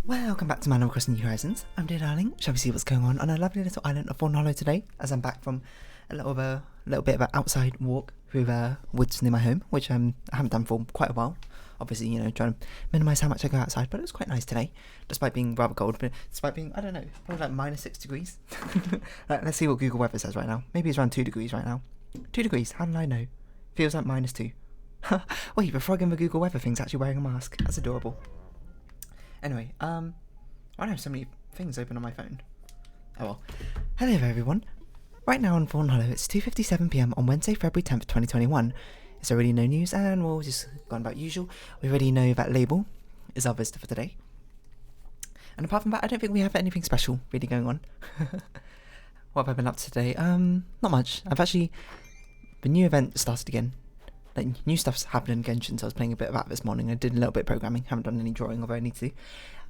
Welcome back to Animal Crossing New Horizons. I'm dear darling. Shall we see what's going on a lovely little island of Fawnhollow today, as I'm back from a little bit of an outside walk through woods near my home, which I haven't done for quite a while. Obviously, you know, trying to minimise how much I go outside, but it was quite nice today, despite being rather cold, but despite being, I don't know, probably like -6 degrees. Right, let's see what Google Weather says right now. Maybe it's around 2 degrees right now. 2 degrees, how did I know? Feels like -2. Wait, the frog in the Google Weather thing's actually wearing a mask. That's adorable. Anyway, I don't have so many things open on my phone. Oh well. Hello there everyone. Right now on Fawnhallow, it's 2:57 PM on Wednesday, February 10th, 2021. It's already no news, and we'll just go on about usual. We already know that label is our visitor for today. And apart from that, I don't think we have anything special really going on. What have I been up to today? Not much. The new event started again. Like, new stuff's happening again since I was playing a bit of that this morning. I did a little bit of programming, haven't done any drawing, although I need to.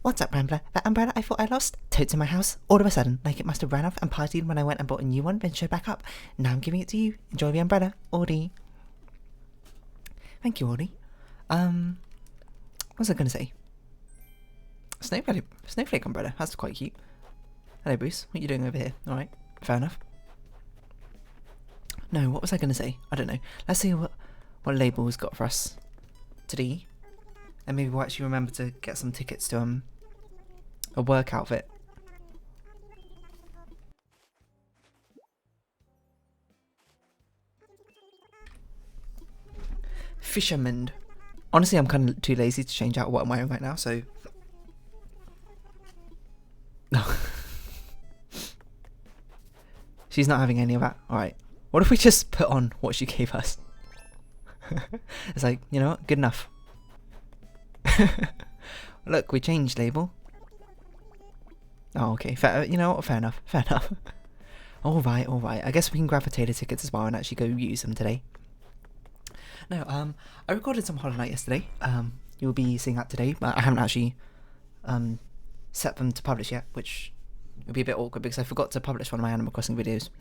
What's up, Rambler? That umbrella I thought I lost? Totes in my house, all of a sudden, like it must have ran off and partied when I went and bought a new one, then showed back up. Now I'm giving it to you. Enjoy the umbrella, Audie. Thank you, Audie. What was I going to say? Snowflake umbrella, that's quite cute. Hello, Bruce, what are you doing over here? Alright, fair enough. No, what was I going to say? I don't know. Let's see what label's got for us today. And maybe we'll actually remember to get some tickets to a work outfit. Fisherman. Honestly, I'm kind of too lazy to change out what I'm wearing right now, so... No. She's not having any of that. Alright. What if we just put on what she gave us? It's like, you know what? Good enough. Look, we changed label. Oh, okay. Fair, you know what? Fair enough. Fair enough. Alright, alright. I guess we can grab the Taylor tickets as well and actually go use them today. No, I recorded some Hollow Knight yesterday. You'll be seeing that today, but I haven't actually set them to publish yet, which will be a bit awkward because I forgot to publish one of my Animal Crossing videos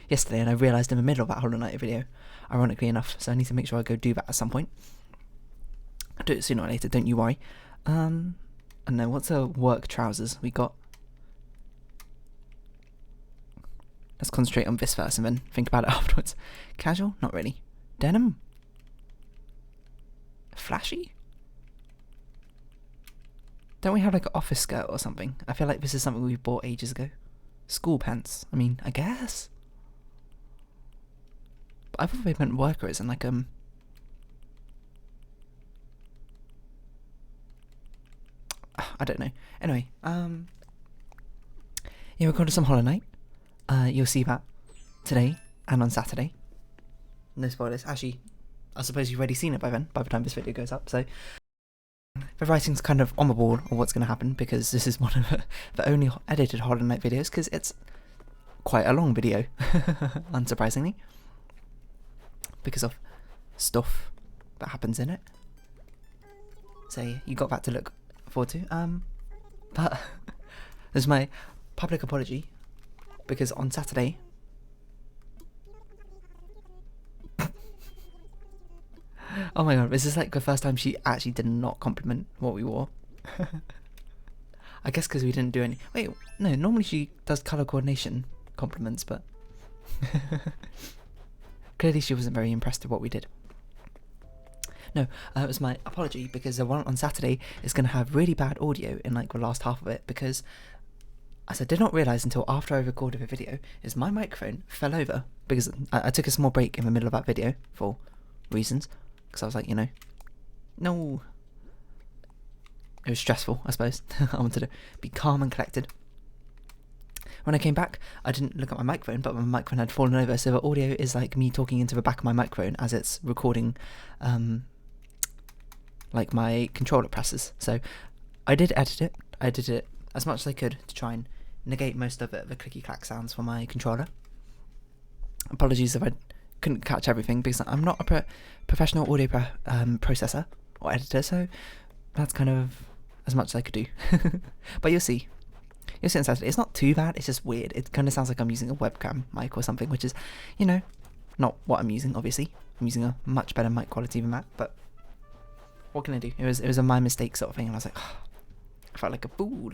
yesterday, and I realised in the middle of that Hollow Knight video, ironically enough, so I need to make sure I go do that at some point. I'll do it sooner or later, don't you worry. And then what's the work trousers we got? Let's concentrate on this first and then think about it afterwards. Casual? Not really. Denim? Flashy? Don't we have like an office skirt or something? I feel like this is something we bought ages ago. School pants. I mean, I guess. But I thought they meant workers and like I don't know. Anyway, yeah, we're going to some Hollow Knight. You'll see that today and on Saturday. No spoilers. Actually, I suppose you've already seen it by then, by the time this video goes up, so... The writing's kind of on the wall of what's going to happen, because this is one of the only edited Hollow Knight videos, because it's quite a long video, unsurprisingly, because of stuff that happens in it. So you got that to look forward to. But there's my public apology, because on Saturday... Oh my god, this is like the first time she actually did not compliment what we wore. I guess because we didn't do any... Wait, no, normally she does colour coordination compliments, but... Clearly she wasn't very impressed with what we did. No, it was my apology, because the one on Saturday is going to have really bad audio in like the last half of it, because, as I did not realise until after I recorded the video, is my microphone fell over, because I took a small break in the middle of that video, for reasons. Because I was like, you know, no. It was stressful, I suppose. I wanted to be calm and collected. When I came back, I didn't look at my microphone, but my microphone had fallen over, so the audio is like me talking into the back of my microphone as it's recording, like my controller presses. So I did edit it. I did it as much as I could to try and negate most of the clicky-clack sounds for my controller. Apologies if I couldn't catch everything, because I'm not a professional audio processor or editor, so that's kind of as much as I could do. But you'll see on Saturday. It's not too bad, it's just weird. It kind of sounds like I'm using a webcam mic or something, which is, you know, not what I'm using, obviously. I'm using a much better mic quality than that, but what can I do? It was a my mistake sort of thing, and I was like, oh, felt like a fool.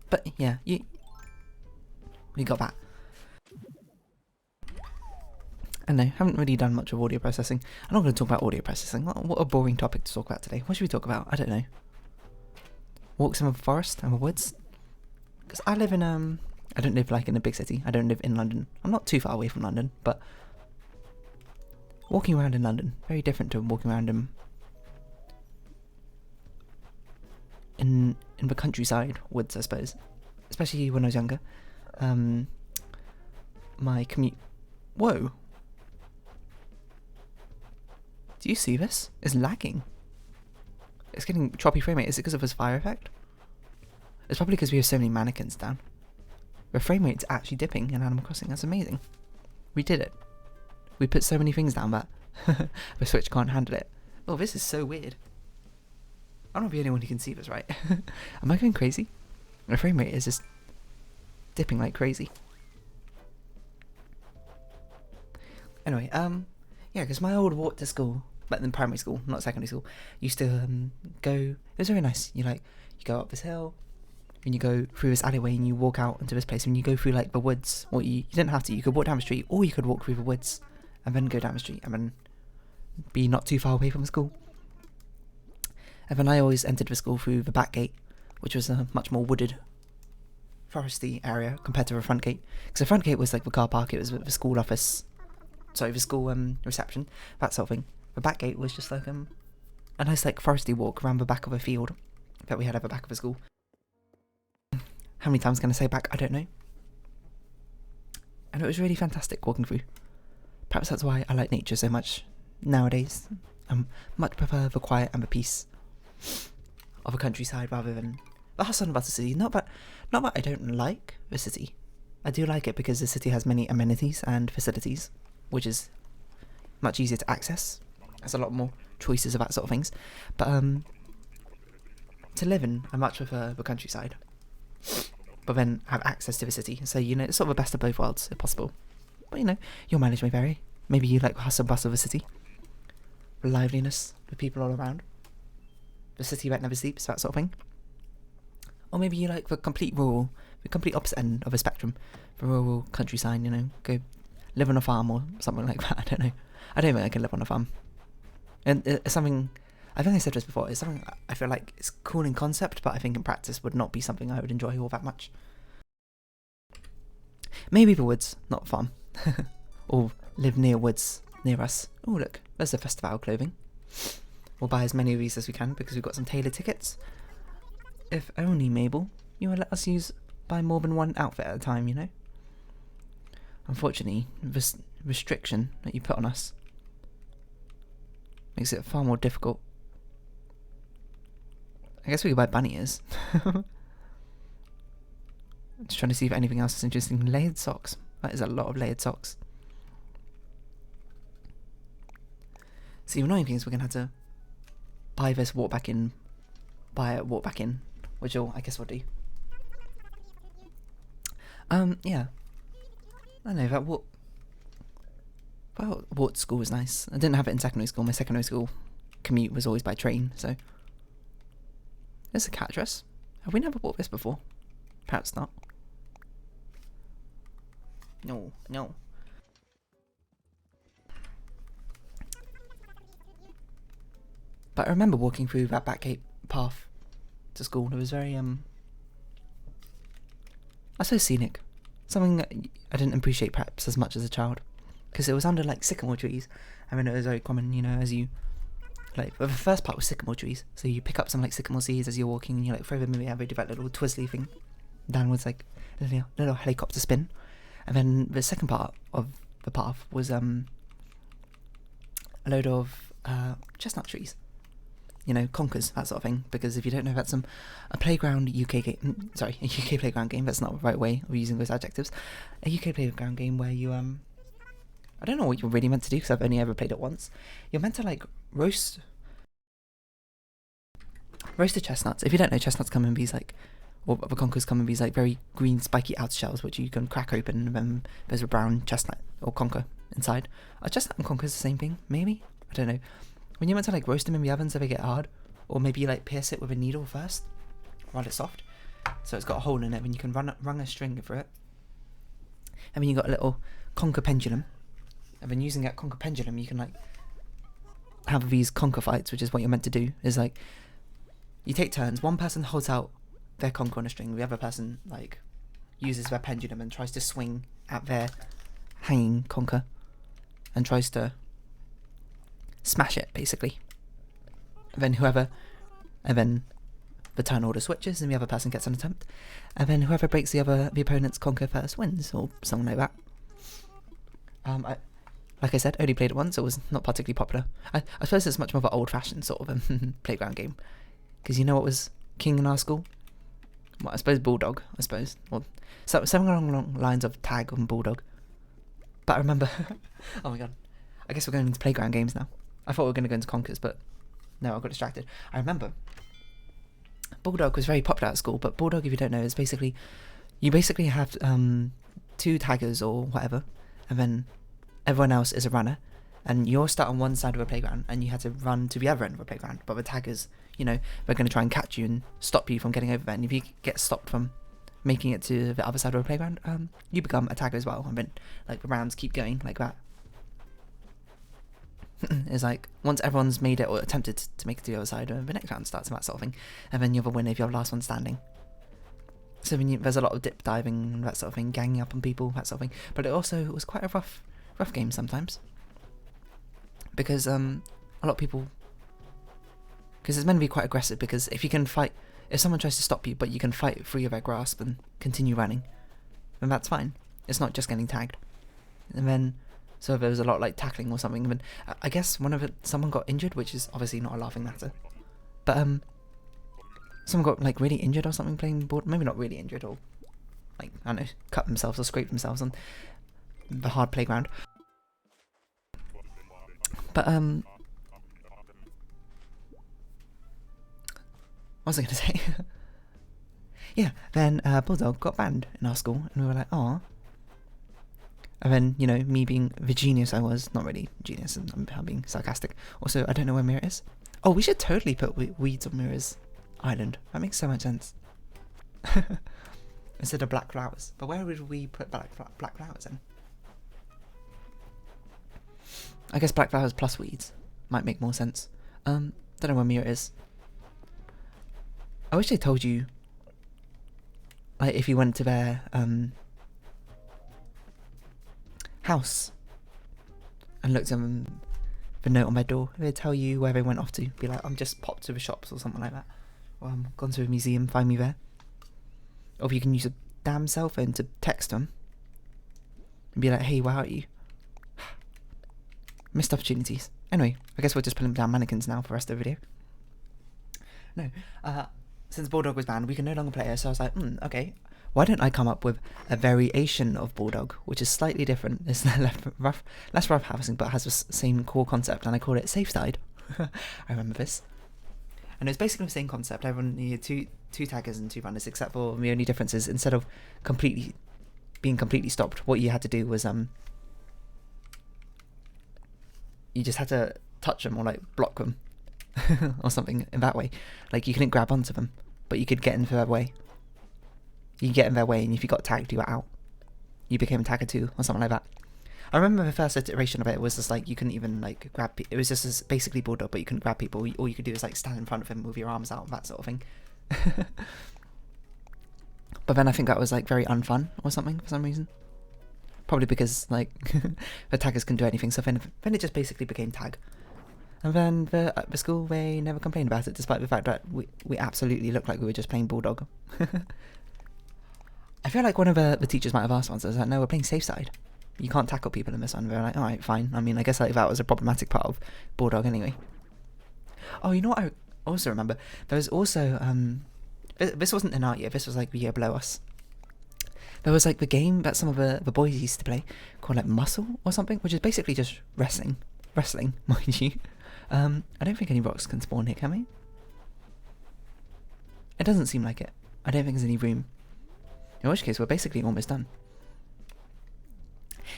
But yeah, we got that. I know, haven't really done much of audio processing. I'm not going to talk about audio processing. What a boring topic to talk about today. What should we talk about? I don't know. Walks in a forest and the woods. Because I live in I don't live like in a big city. I don't live in London. I'm not too far away from London, but walking around in London, very different to walking around in the countryside woods, I suppose. Especially when I was younger. My commute. Whoa. Do you see this? It's lagging. It's getting choppy frame rate. Is it because of this fire effect? It's probably because we have so many mannequins down. The frame rate's actually dipping in Animal Crossing. That's amazing. We did it. We put so many things down that the Switch can't handle it. Oh, this is so weird. I'm not the only one who can see this, right? Am I going crazy? The frame rate is just dipping like crazy. Anyway, yeah, because my old walk to school, but in primary school, not secondary school, used to go. It was very nice. You go up this hill, and you go through this alleyway, and you walk out into this place, and you go through like the woods. Or you didn't have to. You could walk down the street, or you could walk through the woods, and then go down the street, and then be not too far away from the school. And then I always entered the school through the back gate, which was a much more wooded, foresty area compared to the front gate. Because the front gate was like the car park. It was the school office. Sorry, the school reception, that sort of thing. The back gate was just like a nice like foresty walk around the back of a field that we had at the back of the school. How many times can I say back? I don't know. And it was really fantastic walking through. Perhaps that's why I like nature so much nowadays. I much prefer the quiet and the peace of a countryside rather than the hustle and bustle city. Not that I don't like the city. I do like it because the city has many amenities and facilities, which is much easier to access. There's a lot more choices of that sort of things. But to live in, I much prefer the countryside. But then have access to the city. So, it's sort of the best of both worlds, if possible. But, your mileage may vary. Maybe you like the hustle and bustle of the city. The liveliness, the people all around. The city that never sleeps, that sort of thing. Or maybe you like the complete opposite end of a spectrum. The rural countryside, go live on a farm or something like that. I don't know. I don't think I can live on a farm. And it's something, I think I said this before, it's something I feel like it's cool in concept, but I think in practice would not be something I would enjoy all that much. Maybe the woods, not a farm. Or live near woods, near us. Oh look, there's the festival clothing. We'll buy as many of these as we can because we've got some tailored tickets. If only, Mabel, you would let us buy more than one outfit at a time, Unfortunately, this restriction that you put on us makes it far more difficult. I guess we could buy bunny ears. Just trying to see if anything else is interesting. Layered socks. That is a lot of layered socks. See, the annoying thing is we're going to have to buy this, walk back in, which I guess we'll do. Yeah. I know, that walk to school was nice. I didn't have it in secondary school. My secondary school commute was always by train, so. There's a cat dress. Have we never bought this before? Perhaps not. No. But I remember walking through that back gate path to school. It was very, I suppose scenic. Something that I didn't appreciate perhaps as much as a child. Because it was under, like, sycamore trees. I mean, it was very common, as you, like, the first part was sycamore trees. So you pick up some, like, sycamore seeds as you're walking, and you, like, throw them in the air, they do that little twizzly thing. Downwards, like, a little helicopter spin. And then the second part of the path was, a load of, chestnut trees. Conkers, that sort of thing. Because if you don't know, that's a playground UK game. Sorry, a UK playground game. That's not the right way of using those adjectives. A UK playground game where you I don't know what you're really meant to do because I've only ever played it once. You're meant to like roast the chestnuts. If you don't know, chestnuts come in these like, or the conkers come in these like very green spiky outer shells which you can crack open, and then there's a brown chestnut or conker inside. Are chestnut and conkers the same thing? Maybe? I don't know. When you're meant to like roast them in the oven so they get hard, or maybe like pierce it with a needle first while it's soft, so it's got a hole in it, and you can run a string through it. And then you got a little conker pendulum, and then using that conker pendulum you can like have these conker fights, which is what you're meant to do. Is like you take turns, one person holds out their conker on a string, the other person like uses their pendulum and tries to swing at their hanging conker and tries to smash it basically. And then the turn order switches and the other person gets an attempt, and then whoever breaks the opponent's conker first wins, or something like that. Like I said, only played it once. It was not particularly popular. I suppose it's much more of an old-fashioned sort of playground game, because you know what was king in our school? Well, I suppose bulldog. I suppose, or something along the lines of tag and bulldog. But I remember, oh my god, I guess we're going into playground games now. I thought we were going to go into Conkers, but no, I got distracted. I remember bulldog was very popular at school, but bulldog, if you don't know, is basically you have 2 taggers or whatever, and then everyone else is a runner, and you're stuck on one side of a playground and you have to run to the other end of a playground, but the taggers, you know, they're going to try and catch you and stop you from getting over there, and if you get stopped from making it to the other side of a playground, you become a tagger as well, and then like the rounds keep going like that. It's like once everyone's made it or attempted to make it to the other side, the next round starts and that sort of thing, and then you're the winner if you're the last one standing. So there's a lot of dip diving and that sort of thing, ganging up on people, that sort of thing. But it also was quite a rough game sometimes, because a lot of people, because it's meant to be quite aggressive, because if you can fight, if someone tries to stop you but you can fight free of their grasp and continue running, then that's fine. It's not just getting tagged. And then so there was a lot like tackling or something. But I guess someone got injured, which is obviously not a laughing matter. But someone got like really injured or something playing board. Maybe not really injured, or like I don't know, cut themselves or scraped themselves on the hard playground. But what was I going to say? Yeah, then bulldog got banned in our school, and we were like, oh. And then, you know, me being the genius I was, not really genius, and I'm being sarcastic. Also, I don't know where Mirror is. Oh, we should totally put weeds on Mirror's island. That makes so much sense. Instead of black flowers. But where would we put black flowers in? I guess black flowers plus weeds might make more sense. Don't know where Mirror is. I wish they told you, like, if you went to their house and looked at the note on my door, they'd tell you where they went off to. Be like, I'm just popped to the shops or something like that, or I'm gone to a museum, find me there. Or if you can use a damn cell phone to text them and be like, hey, where are you? Missed opportunities. Anyway, I guess we're just putting down mannequins now for the rest of the video. No, since bulldog was banned, we can no longer play it, so I was like, okay, why don't I come up with a variation of bulldog, which is slightly different. It's less rough housing, but has the same core concept, and I call it safe side. I remember this. And it's basically the same concept. Everyone needed two taggers and 2 runners, except for the only difference is instead of being completely stopped, what you had to do was you just had to touch them or like block them or something in that way. Like you couldn't grab onto them, but you could get into their way. You could get in their way, and if you got tagged, you were out. You became a tagger 2 or something like that. I remember the first iteration of it was just like you couldn't even like grab people. It was just basically bulldog, but you couldn't grab people. All you could do is like stand in front of him with your arms out, that sort of thing. But then I think that was like very unfun or something for some reason. Probably because like the taggers couldn't do anything, so then it just basically became tag. And then the school, they never complained about it, despite the fact that we absolutely looked like we were just playing bulldog. I feel like one of the teachers might have asked once, I was like, no, we're playing safe side. You can't tackle people in this one. They're like, alright, fine. I mean, I guess like that was a problematic part of bulldog anyway. Oh, you know what I also remember? There was also, this wasn't in our year, this was like the year below us. There was like the game that some of the boys used to play called like Muscle or something, which is basically just wrestling, mind you. I don't think any rocks can spawn here, can we? It doesn't seem like it. I don't think there's any room. In which case, we're basically almost done.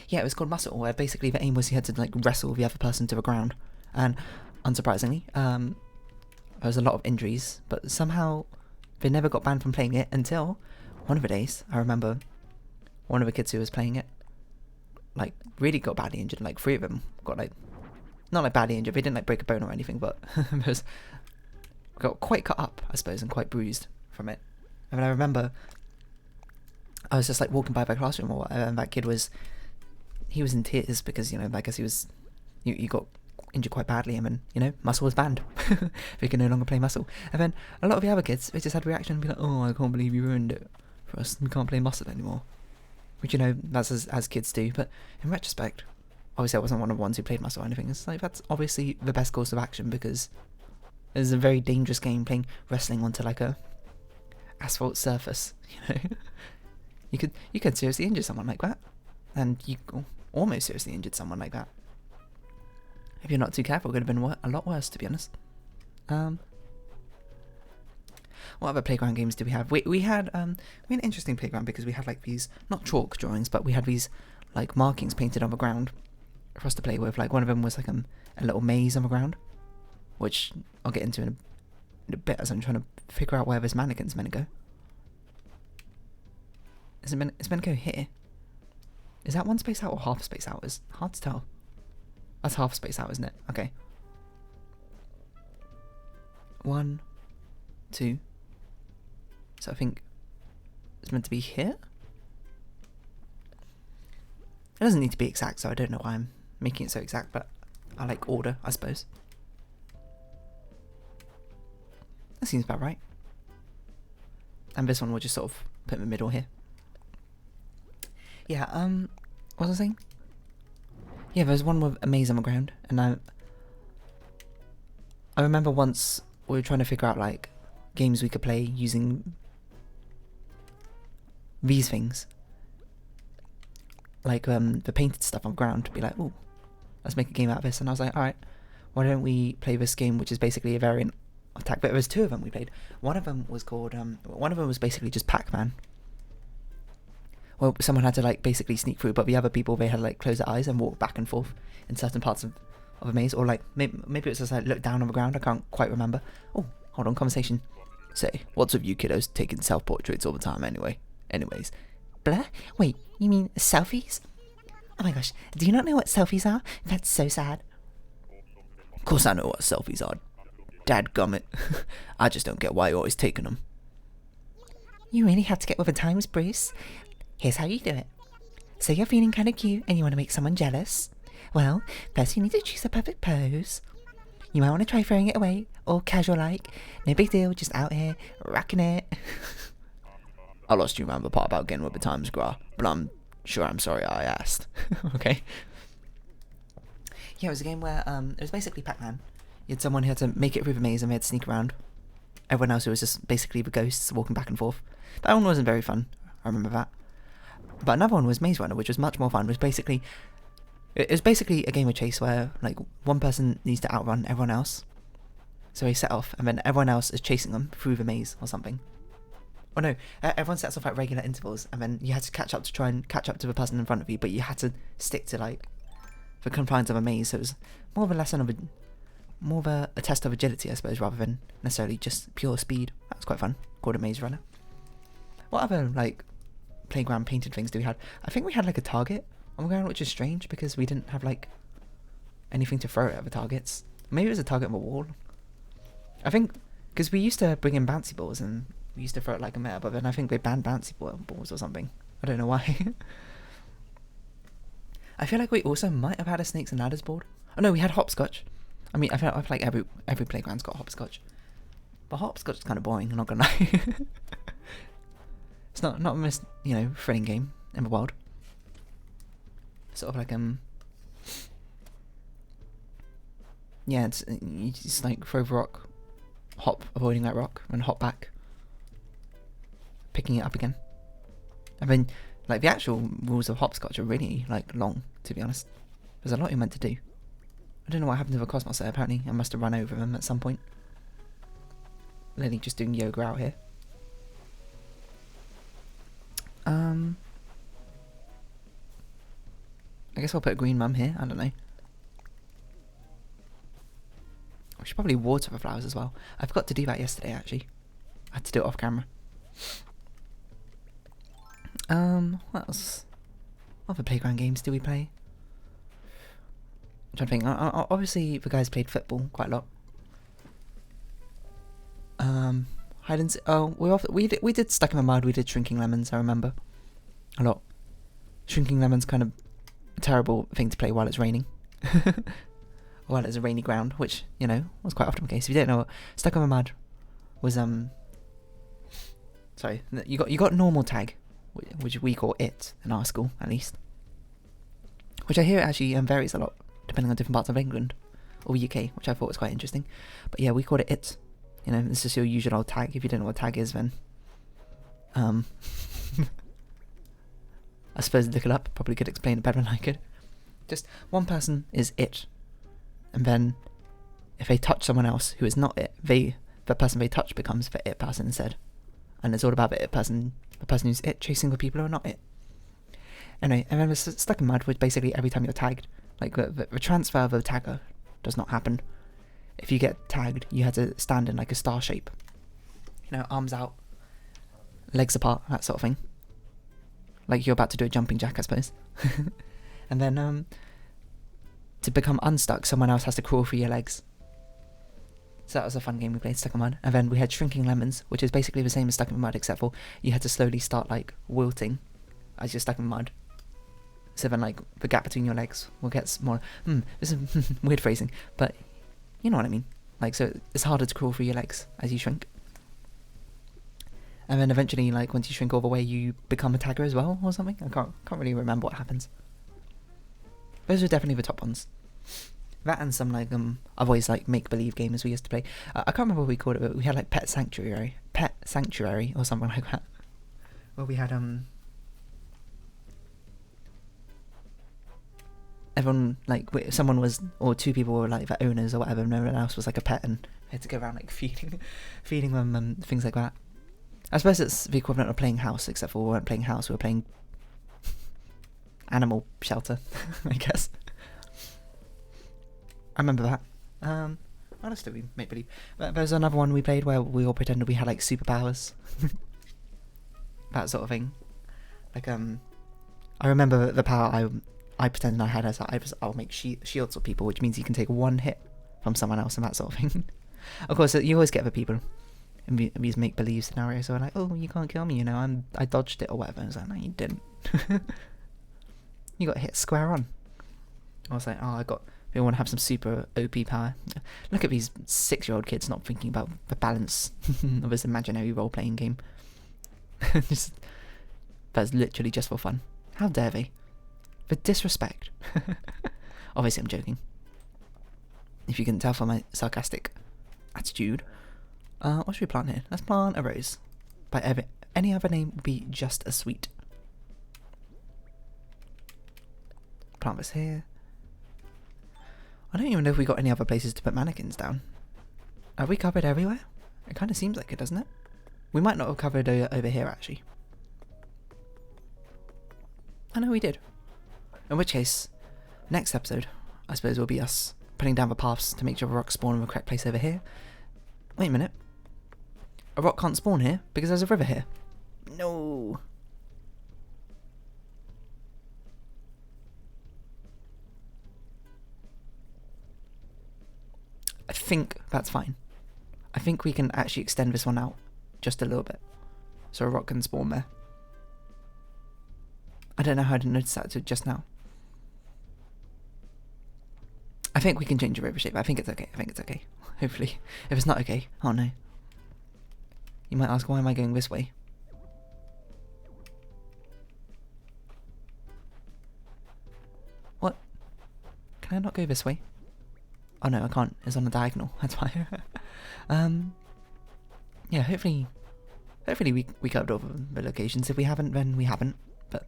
Yeah, it was called Muscle, where basically the aim was you had to like wrestle the other person to the ground. And unsurprisingly, there was a lot of injuries, but somehow they never got banned from playing it until one of the days. I remember one of the kids who was playing it, like, really got badly injured. Like, 3 of them got, like, not like badly injured, they didn't like break a bone or anything, but got quite cut up, I suppose, and quite bruised from it. I mean, I remember I was just like walking by my classroom, and that kid was, he was in tears because, you know, I guess he got injured quite badly, and then, you know, muscle was banned. They can no longer play muscle. And then a lot of the other kids, they just had a reaction and be like, oh, I can't believe you ruined it for us, we can't play muscle anymore. Which, you know, that's as kids do, but in retrospect, obviously I wasn't one of the ones who played muscle or anything. It's like, that's obviously the best course of action, because it's a very dangerous game playing wrestling onto like a asphalt surface, you know. You could seriously injure someone like that, and you almost seriously injured someone like that. If you're not too careful, it could have been a lot worse, to be honest. What other playground games do we have? We had an interesting playground, because we had like these, not chalk drawings, but we had these like markings painted on the ground for us to play with. Like, one of them was like a little maze on the ground, which I'll get into in a bit as I'm trying to figure out where this mannequin's meant to go. It's meant to go here. Is that one space out or half space out? It's hard to tell. That's half space out, isn't it? Okay. 1, 2. So I think it's meant to be here? It doesn't need to be exact, so I don't know why I'm making it so exact, but I like order, I suppose. That seems about right. And this one we'll just sort of put in the middle here. Yeah, what was I saying? Yeah, there's one with a maze on the ground, and I remember once we were trying to figure out like games we could play using these things, like the painted stuff on the ground, to be like, oh, let's make a game out of this. And I was like, alright, why don't we play this game, which is basically a variant attack. But there was 2 of them we played. One of them was called one of them was basically just Pac-Man. Well, someone had to like basically sneak through, but the other people, they had to like close their eyes and walk back and forth in certain parts of a maze, or like maybe it was just like look down on the ground. I can't quite remember. Oh, hold on, conversation. Say, what's with you kiddos taking self-portraits all the time anyway? Anyways, blah. Wait, you mean selfies? Oh my gosh, do you not know what selfies are? That's so sad. Of course I know what selfies are. Dadgummit. I just don't get why you're always taking them. You really have to get with the times, Bruce. Here's how you do it. So you're feeling kind of cute and you want to make someone jealous. Well, first you need to choose a perfect pose. You might want to try throwing it away, all casual like. No big deal, just out here, rocking it. I lost you around the part about getting with the times, Gra, but I'm sure I'm sorry I asked. Okay. Yeah, it was a game where it was basically Pac-Man. You had someone who had to make it through the maze and they had to sneak around. Everyone else, it was just basically the ghosts walking back and forth. That one wasn't very fun. I remember that. But another one was Maze Runner, which was much more fun. It was basically a game of chase where like one person needs to outrun everyone else. So he set off, and then everyone else is chasing them through the maze or something. Oh no, everyone sets off at regular intervals, and then you had to try and catch up to the person in front of you, but you had to stick to like the confines of a maze. So it was more of a lesson of a test of agility, I suppose, rather than necessarily just pure speed. That was quite fun. Called a Maze Runner. What other like playground painted things do we have? I think we had like a target on the ground, which is strange because we didn't have like anything to throw at the targets. Maybe it was a target on the wall. I think because we used to bring in bouncy balls and we used to throw it like a meta, but then I think they banned bouncy balls or something. I don't know why. I feel like we also might have had a snakes and ladders board. Oh no, we had hopscotch. I mean, I feel like every playground's got hopscotch, but hopscotch is kind of boring. I'm not gonna lie. It's not the most, you know, thrilling game in the world. Sort of like yeah, it's you just like throw the rock, hop, avoiding that rock, and hop back, picking it up again. I mean, like the actual rules of hopscotch are really like long, to be honest. There's a lot you're meant to do. I don't know what happened to the Cosmos there. Apparently, I must have run over them at some point. Lily just doing yoga out here. I guess I'll put a green mum here. I don't know. should probably water the flowers as well. I forgot to do that yesterday, actually. I had to do it off camera. What else? What other playground games do we play? I'm trying to think. Obviously, the guys played football quite a lot. Hide and seek. Oh, we did Stuck in the Mud. We did Shrinking Lemons. I remember a lot. Shrinking Lemons kind of a terrible thing to play while it's raining. While it's a rainy ground, which was quite often the case. If you don't know, Stuck in the Mud was sorry, you got normal tag, which we call it in our school at least. Which I hear it actually varies a lot depending on different parts of England or UK, which I thought was quite interesting. But yeah, we called it it. This is your usual old tag. If you don't know what tag is, then I suppose look it up. Probably could explain it better than I could. Just one person is it, and then if they touch someone else who is not it, the person they touch becomes the it person instead. And it's all about the it person, the person who's it chasing the people who are not it. Anyway, and then the Stuck in Mud, which basically every time you're tagged, like the transfer of a tagger does not happen. If you get tagged, you had to stand in like a star shape. Arms out, legs apart, that sort of thing. Like you're about to do a jumping jack, I suppose. And then to become unstuck, someone else has to crawl through your legs. So that was a fun game we played, Stuck in Mud. And then we had Shrinking Lemons, which is basically the same as Stuck in Mud, except for you had to slowly start like wilting as you're stuck in mud. So then like the gap between your legs will get smaller. This is weird phrasing, but you know what I mean. Like, so it's harder to crawl through your legs as you shrink. And then eventually, like, once you shrink all the way, you become a tagger as well, or something. I can't really remember what happens. Those are definitely the top ones. That and some, like, I've always, like, make-believe games we used to play. I can't remember what we called it, but we had, like, Pet Sanctuary, or something like that. Where we had, everyone, like, someone was, or two people were, like, the owners or whatever, and no one else was, like, a pet, and they had to go around, like, feeding them, things like that. I suppose it's the equivalent of playing house, except for we weren't playing house, we were playing animal shelter, I guess. I remember that. What else did we make believe? There's another one we played where we all pretended we had, like, superpowers. That sort of thing. Like, I remember the power I pretended I had as I'll make shields of people, which means you can take one hit from someone else and that sort of thing. Of course, you always get the people in these make-believe scenarios who are like, oh, you can't kill me, I dodged it or whatever. And it's like, no, you didn't. You got hit square on. I was like, we want to have some super OP power. Look at these 6-year-old kids not thinking about the balance of this imaginary role-playing game. That's literally just for fun. How dare they? The disrespect. Obviously I'm joking. If you can tell from my sarcastic attitude. What should we plant here? Let's plant a rose. By any other name would be just as sweet. Plant this here. I don't even know if we got any other places to put mannequins down. Have we covered everywhere? It kind of seems like it, doesn't it? We might not have covered over here, actually. I know we did. In which case, next episode, I suppose, will be us putting down the paths to make sure the rocks spawn in the correct place over here. Wait a minute. A rock can't spawn here because there's a river here. No. I think that's fine. I think we can actually extend this one out just a little bit, so a rock can spawn there. I don't know how to notice that just now. I think we can change the river shape. I think it's okay. Hopefully. If it's not okay, oh no. You might ask, why am I going this way? What? Can I not go this way? Oh no, I can't. It's on a diagonal. That's why. Yeah, hopefully we covered all the locations. If we haven't, then we haven't. But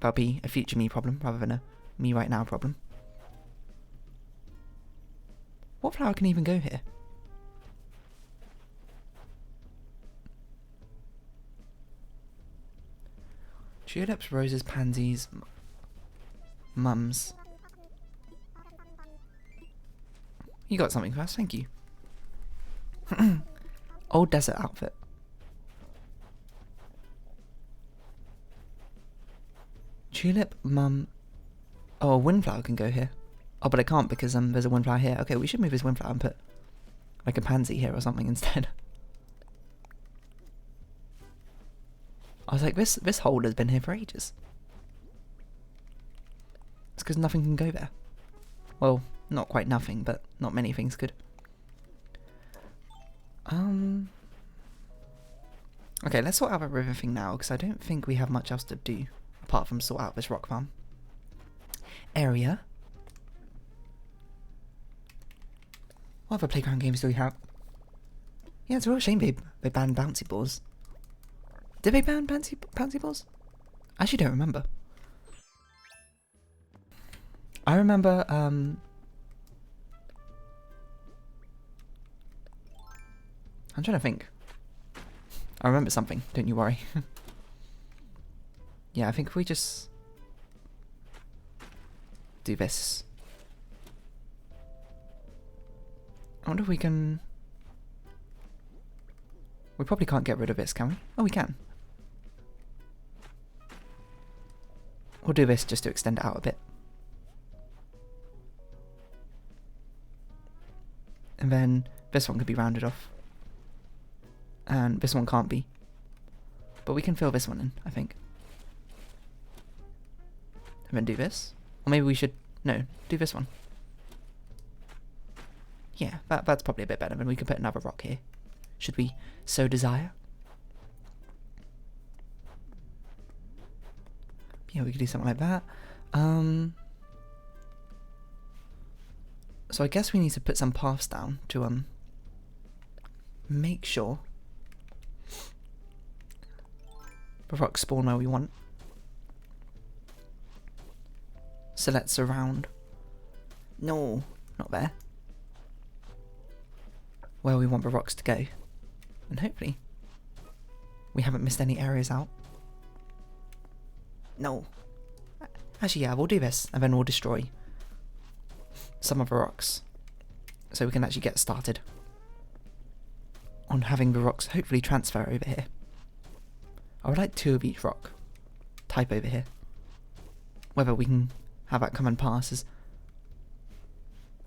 that'll be a future me problem rather than a me right now problem. What flower can even go here? Tulips, roses, pansies, mums. You got something for us, thank you. Old desert outfit. Tulip, mum. Oh, a windflower can go here. Oh, but it can't because there's a windflower here. Okay, we should move this windflower and put like a pansy here or something instead. I was like, this hole has been here for ages. It's because nothing can go there. Well, not quite nothing, but not many things could. Okay, let's sort out everything now, because I don't think we have much else to do apart from sort out this rock farm area. What other playground games do we have? Yeah, it's a real shame they banned bouncy balls. Did they ban bouncy balls? I actually don't remember. I remember, I'm trying to think. I remember something, don't you worry. Yeah, I think if we just do this. I wonder if we can... We probably can't get rid of this, can we? Oh, we can. We'll do this just to extend it out a bit. And then this one could be rounded off. And this one can't be. But we can fill this one in, I think. And then do this. Or maybe we should... No, do this one. Yeah, that's probably a bit better. Then we can put another rock here. Should we so desire? Yeah, we could do something like that. So I guess we need to put some paths down to make sure the rocks spawn where we want. So let's surround. No, not there. Where we want the rocks to go. And hopefully we haven't missed any areas out. No. Actually, yeah, we'll do this and then we'll destroy some of the rocks so we can actually get started on having the rocks hopefully transfer over here. I would like 2 of each rock type over here. Whether we can have that come and pass is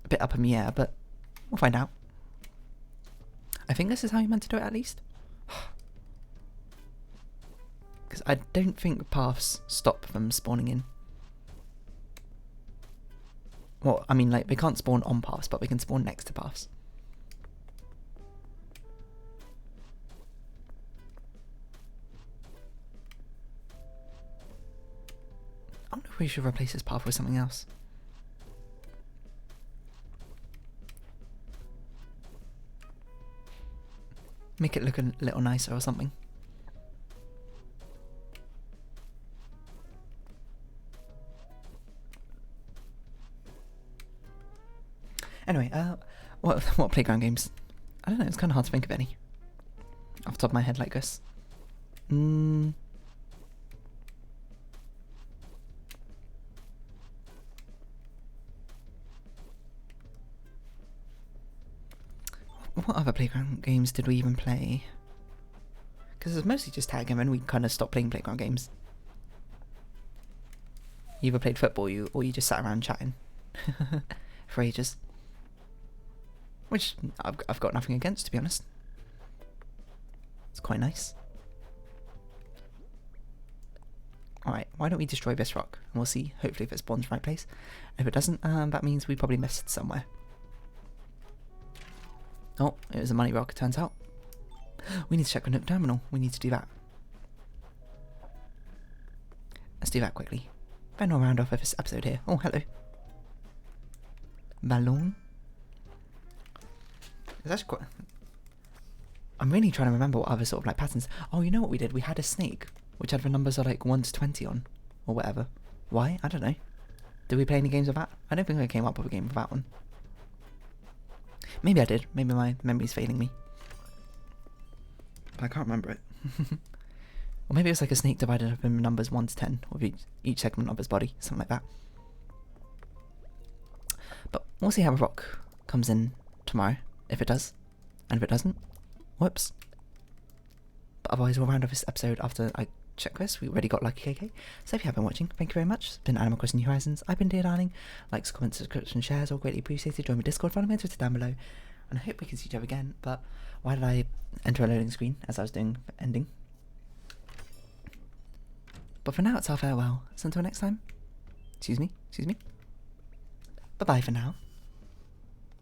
a bit up in the air, but we'll find out. I think this is how you meant to do it at least. Because I don't think paths stop them spawning in. Well, I mean, like, they can't spawn on paths, but they can spawn next to paths. I wonder if we should replace this path with something else. Make it look a little nicer or something. Anyway, what playground games? I don't know, it's kind of hard to think of any. Off the top of my head like this. What other playground games did we even play? Because it's mostly just tag and then we kind of stopped playing playground games. You either played football or you just sat around chatting for ages. Which I've got nothing against, to be honest. It's quite nice. Alright, why don't we destroy this rock? And we'll see, hopefully, if it spawns in the right place. If it doesn't, that means we probably missed somewhere. Oh, it was a money rock, it turns out. We need to check the Nook terminal. We need to do that. Let's do that quickly. Then we'll round off with this episode here. Oh, hello. Balloon. That's quite... I'm really trying to remember what other sort of like patterns... Oh, you know what we did? We had a snake, which had the numbers are like 1 to 20 on, or whatever. Why? I don't know. Did we play any games with that? I don't think I came up with a game with that one. Maybe I did. Maybe my memory's failing me. But I can't remember it. Or maybe it was like a snake divided up in numbers 1 to 10, with each segment of his body, something like that. But we'll see how the rock comes in tomorrow, if it does. And if it doesn't, whoops. But otherwise, we'll round off this episode after I check this. We already got Lucky KK. So if you have been watching, thank you very much. It's been Animal Crossing New Horizons. I've been Dear Darling. Likes, comments, subscriptions, shares, all greatly appreciated. Join my Discord, follow me on Twitter down below. And I hope we can see each other again. But why did I enter a loading screen as I was doing the ending? But for now, it's our farewell. So until next time. Excuse me. Bye-bye for now.